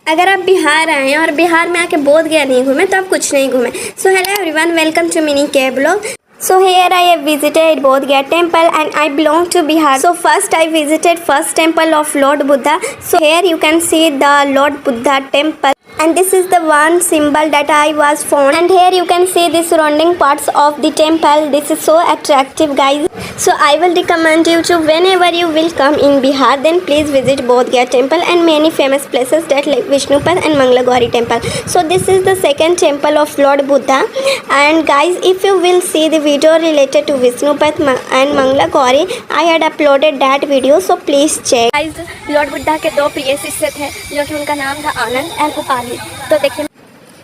अगर आप बिहार आए हैं और बिहार में आके बोध गया नहीं घूमे तो आप कुछ नहीं घूमे। So hello everyone, welcome to Mini के blog. So here I have visited Bodh Gaya temple and I belong to Bihar. So first I visited first temple of Lord Buddha. So here you can see the Lord Buddha temple and this is the one symbol that I was found, and here you can see the surrounding parts of the temple. This is so attractive guys. So I will recommend you to, whenever you will come in Bihar, then please visit Bodh Gaya temple and many famous places that like Vishnupad and Mangala Gauri temple. So this is the second temple of Lord Buddha, and guys if you will see the video related to Vishnupad and Mangala Gauri, I had uploaded that video, so please check. Guys, Lord Buddha के दो प्रिय शिष्य थे जो कि उनका नाम था आनंद एंड उपाली। तो देखिए,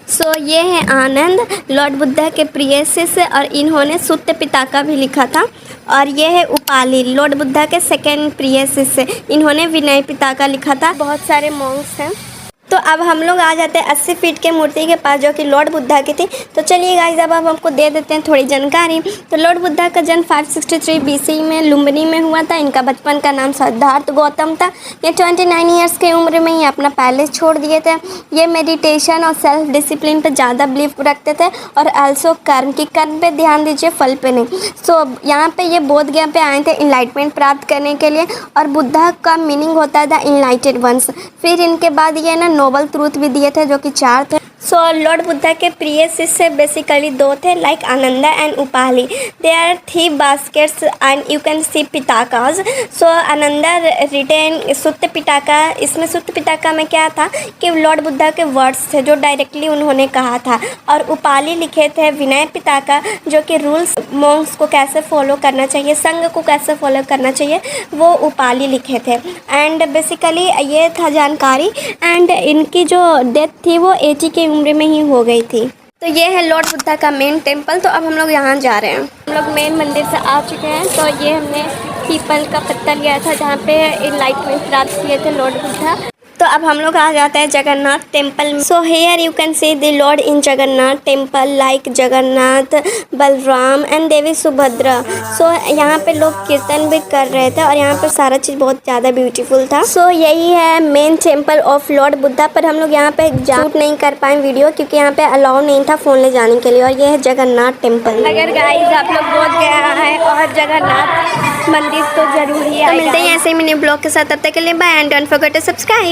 सो ये है आनंद, लॉर्ड बुद्धा के प्रिय शिष्य, और इन्होंने सुत्त पिताका भी लिखा था। और ये है उपाली, लॉर्ड बुद्धा के सेकंड प्रिय शिष्य, इन्होंने विनय पिताका लिखा था। बहुत सारे मॉन्क्स हैं। तो अब हम लोग आ जाते हैं 80 फीट के मूर्ति के पास जो कि लॉर्ड बुद्धा की थी। तो चलिए गाइस अब हमको दे देते हैं थोड़ी जानकारी। तो लॉर्ड बुद्धा का जन्म 563 BC में लुम्बिनी में हुआ था। इनका बचपन का नाम सिद्धार्थ गौतम था। ये 29 ईयर्स की उम्र में ही अपना पैलेस छोड़ दिए थे। ये मेडिटेशन और सेल्फ डिसिप्लिन पर ज़्यादा बिलीव रखते थे, और आल्सो कर्म की, कर्म पे ध्यान दीजिए, फल पे नहीं। सो यहाँ पे ये बोध गया पे आए थे इनलाइटमेंट प्राप्त करने के लिए, और बुद्धा का मीनिंग होता है द इनलाइटेड वंस। फिर इनके बाद ये ना नोबल ट्रूथ भी दिए थे जो कि 4 थे। सो लॉर्ड बुद्धा के प्रिय शिष्य बेसिकली 2 थे, like Ananda and Upali. They are 3 baskets and you can see Pitakas. So Ananda written Sutta Pitaka. इसमें सुत्त पिताका में क्या था कि लॉर्ड बुद्धा के वर्ड्स थे जो डायरेक्टली उन्होंने कहा था, और उपाली लिखे थे विनय पिताका जो कि रूल्स मॉन्क्स को कैसे फॉलो करना चाहिए, संघ को कैसे फॉलो करना चाहिए, वो उपाली लिखे थे। एंड बेसिकली ये था जानकारी। एंड इनकी जो डेथ थी वो 80 की उम्र में ही हो गई थी। तो ये है लॉर्ड बुद्धा का मेन टेम्पल। तो अब हम लोग यहाँ जा रहे हैं। हम लोग मेन मंदिर से आ चुके हैं। तो ये हमने पीपल का पत्ता लिया था जहाँ पे इनलाइटमेंट प्राप्त किए थे लॉर्ड बुद्धा। तो अब हम लोग आ जाते हैं जगन्नाथ टेम्पल में। So here you can see the lord in Jagannath temple, like Jagannath, Balaram and Devi Subhadra. So यहाँ पे लोग कीर्तन भी कर रहे थे, और यहाँ पे सारा चीज़ बहुत ज़्यादा ब्यूटीफुल था। सो यही है main temple of Lord Buddha. पर हम लोग यहाँ पे शूट नहीं कर पाए वीडियो, क्योंकि यहाँ पे अलाउ नहीं था फ़ोन ले जाने के लिए। और ये है जगन्नाथ टेम्पल। अगर गाइस आप लोग बोध गया है और जगन्नाथ मंदिर तो जरूरी है। तो मिलते हैं ऐसे ही मिनी ब्लॉग के साथ। तब तक के लिए bye and don't forget to subscribe.